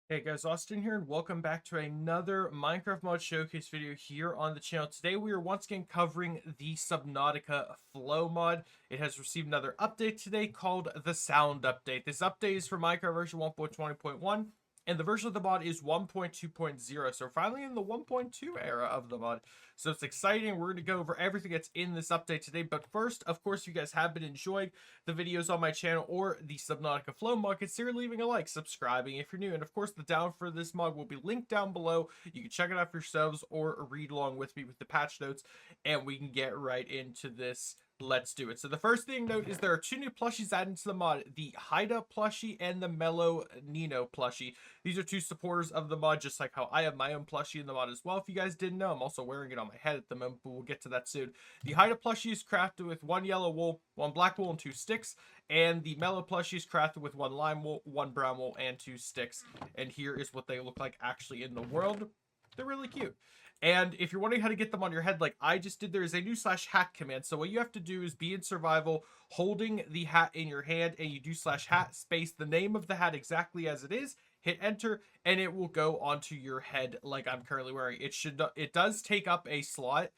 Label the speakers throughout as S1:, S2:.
S1: Hey guys, Austin here, and welcome back to another Minecraft mod showcase video here on the channel. Today we are once again covering the Subnautica Flow mod. It has received another update today called the Sound Update. This update is for Minecraft version 1.20.1, and the version of the mod is 1.2.0. So we're finally in the 1.2 era of the mod. So it's exciting. We're going to go over everything that's in this update today. But first, of course, if you guys have been enjoying the videos on my channel or the Subnautica Flow mod, consider leaving a like, subscribing if you're new, and of course the down for this mod will be linked down below. You can check it out for yourselves or read along with me with the patch notes, and we can get right into this. Let's do it. So the first thing to note is there are two new plushies added to the mod, the Haida plushie and the Mellow Nino plushie. These are two supporters of the mod, just like how I have my own plushie in the mod as well. If you guys didn't know, I'm also wearing it on my head at the moment, but we'll get to that soon. The Haida plushie is crafted with one yellow wool, one black wool, and two sticks. And the Mellow plushie is crafted with one lime wool, one brown wool, and two sticks. And here is what they look like actually in the world. They're really cute. And if you're wondering how to get them on your head like I just did, there is a new /hat command. So what you have to do is be in survival, holding the hat in your hand, and you do /hat space the name of the hat exactly as it is, hit enter, and it will go onto your head like I'm currently wearing. It does take up a slot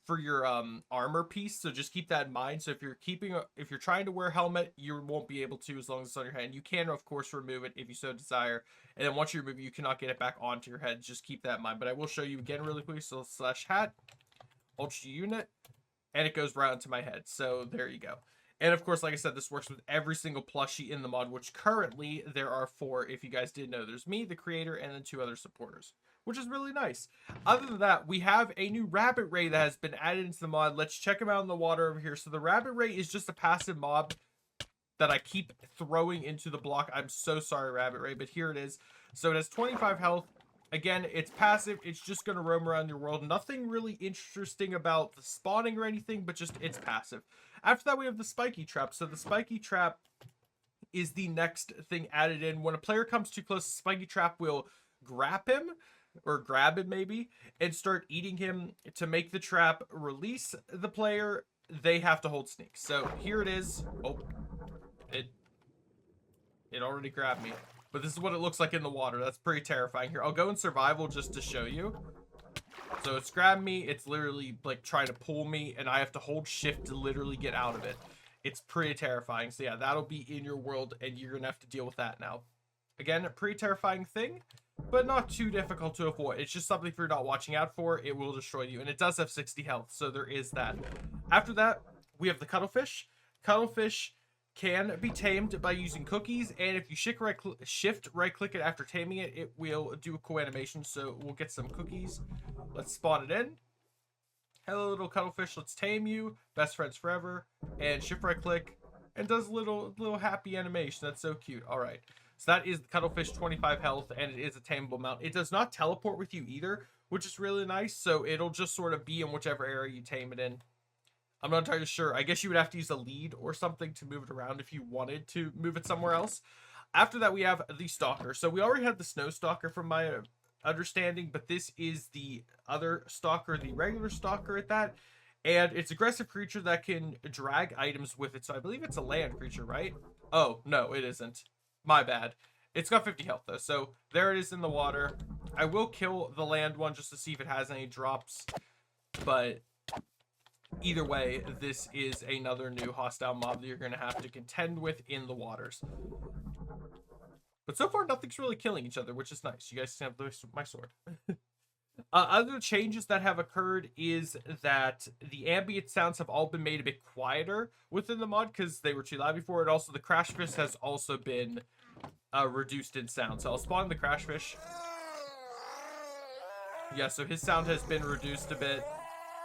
S1: for your armor piece, so just keep that in mind. So if you're trying to wear a helmet, you won't be able to as long as it's on your head. And you can of course remove it if you so desire, and then once you remove it, you cannot get it back onto your head. Just keep that in mind. But I will show you again really quick. So /hat, ultra unit, and it goes right onto my head. So there you go. And of course, like I said, this works with every single plushie in the mod, which currently there are 4. If you guys didn't know, there's me, the creator, and then 2 other supporters, which is really nice. Other than that, we have a new rabbit ray that has been added into the mod. Let's check him out in the water over here. So the rabbit ray is just a passive mob that I keep throwing into the block. I'm so sorry, rabbit ray, but here it is. So it has 25 health. Again, it's passive. It's just going to roam around your world. Nothing really interesting about the spawning or anything, but just it's passive. After that, we have the spiky trap. So the spiky trap is the next thing added in. When a player comes too close, the spiky trap will grab him, or grab him maybe, and start eating him. To make the trap release the player, they have to hold sneak. So here it is. Oh, it already grabbed me. But this is what it looks like in the water. That's pretty terrifying. Here, I'll go in survival just to show you. So it's grabbed me. It's literally like trying to pull me, and I have to hold shift to literally get out of it. It's pretty terrifying. So yeah, that'll be in your world, and you're gonna have to deal with that now. Again, a pretty terrifying thing, but not too difficult to avoid. It's just something if you're not watching out for, it will destroy you. And it does have 60 health, so there is that. After that, we have the cuttlefish. Cuttlefish can be tamed by using cookies, and if you shift right click it after taming it, it will do a cool animation. So we'll get some cookies. Let's spawn it in. Hello, little cuttlefish. Let's tame you. Best friends forever. And shift right click, and does a little happy animation. That's so cute. All right. So that is the cuttlefish, 25 health, and it is a tameable mount. It does not teleport with you either, which is really nice. So it'll just sort of be in whichever area you tame it in. I'm not entirely sure. I guess you would have to use a lead or something to move it around if you wanted to move it somewhere else. After that, we have the stalker. So we already had the snow stalker from my understanding, but this is the other stalker, the regular stalker at that. And it's aggressive creature that can drag items with it. So I believe it's a land creature, right? Oh, no, it isn't. My bad. It's got 50 health, though. So there it is in the water. I will kill the land one just to see if it has any drops. But either way, this is another new hostile mob that you're going to have to contend with in the waters. But so far, nothing's really killing each other, which is nice. You guys can have my sword. Other changes that have occurred is that the ambient sounds have all been made a bit quieter within the mod because they were too loud before. And also the crash fish has also been reduced in sound. So I'll spawn the crash fish. Yeah, so his sound has been reduced a bit.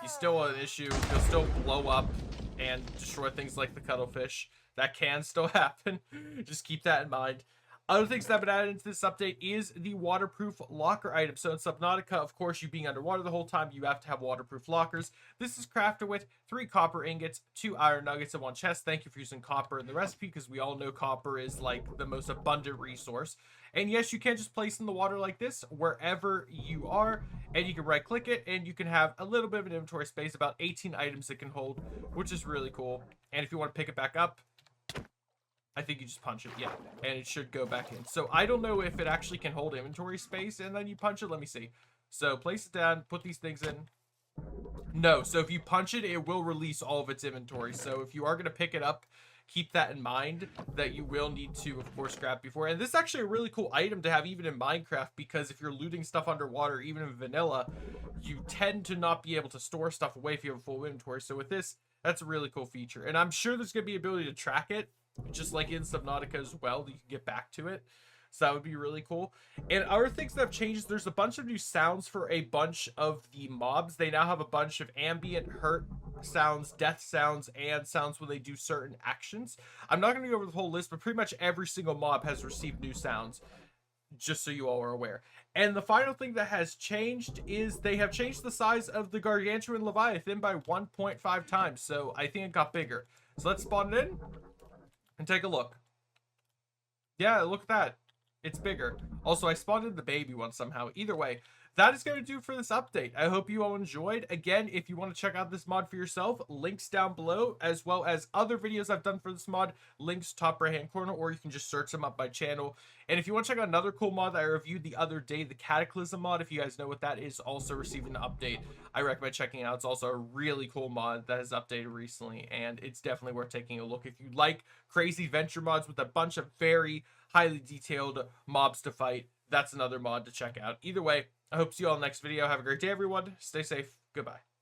S1: He's still an issue. He'll still blow up and destroy things like the cuttlefish. That can still happen. Just keep that in mind. Other things that have been added into this update is the waterproof locker item. So in Subnautica, of course, you being underwater the whole time, you have to have waterproof lockers. This is crafted with 3 copper ingots, 2 iron nuggets, and 1 chest. Thank you for using copper in the recipe, because we all know copper is like the most abundant resource. And yes, you can just place in the water like this wherever you are, and you can right click it, and you can have a little bit of an inventory space, about 18 items it can hold, which is really cool. And if you want to pick it back up, I think you just punch it, yeah, and it should go back in. So I don't know if it actually can hold inventory space and then you punch it. Let me see. So place it down, put these things in. No, so if you punch it, it will release all of its inventory. So if you are going to pick it up, keep that in mind, that you will need to, of course, grab before. And this is actually a really cool item to have even in Minecraft, because if you're looting stuff underwater, even in vanilla, you tend to not be able to store stuff away if you have a full inventory. So with this, that's a really cool feature. And I'm sure there's going to be ability to track it, just like in Subnautica as well, you can get back to it. So that would be really cool. And other things that have changed, there's a bunch of new sounds for a bunch of the mobs. They now have a bunch of ambient hurt sounds, death sounds, and sounds when they do certain actions. I'm not going to go over the whole list, but pretty much every single mob has received new sounds, just so you all are aware. And the final thing that has changed is they have changed the size of the Gargantuan Leviathan by 1.5 times. So I think it got bigger. So let's spawn it in and take a look. Yeah, look at that. It's bigger. Also, I spawned in the baby one somehow. Either way, that is going to do for this update. I hope you all enjoyed. Again, if you want to check out this mod for yourself, links down below, as well as other videos I've done for this mod, links top right hand corner, or you can just search them up by channel. And if you want to check out another cool mod that I reviewed the other day, the Cataclysm mod, if you guys know what that is, also receiving an update, I recommend checking it out. It's also a really cool mod that has updated recently, and it's definitely worth taking a look if you like crazy venture mods with a bunch of very highly detailed mobs to fight. That's another mod to check out. Either way, I hope to see you all in the next video. Have a great day, everyone. Stay safe. Goodbye.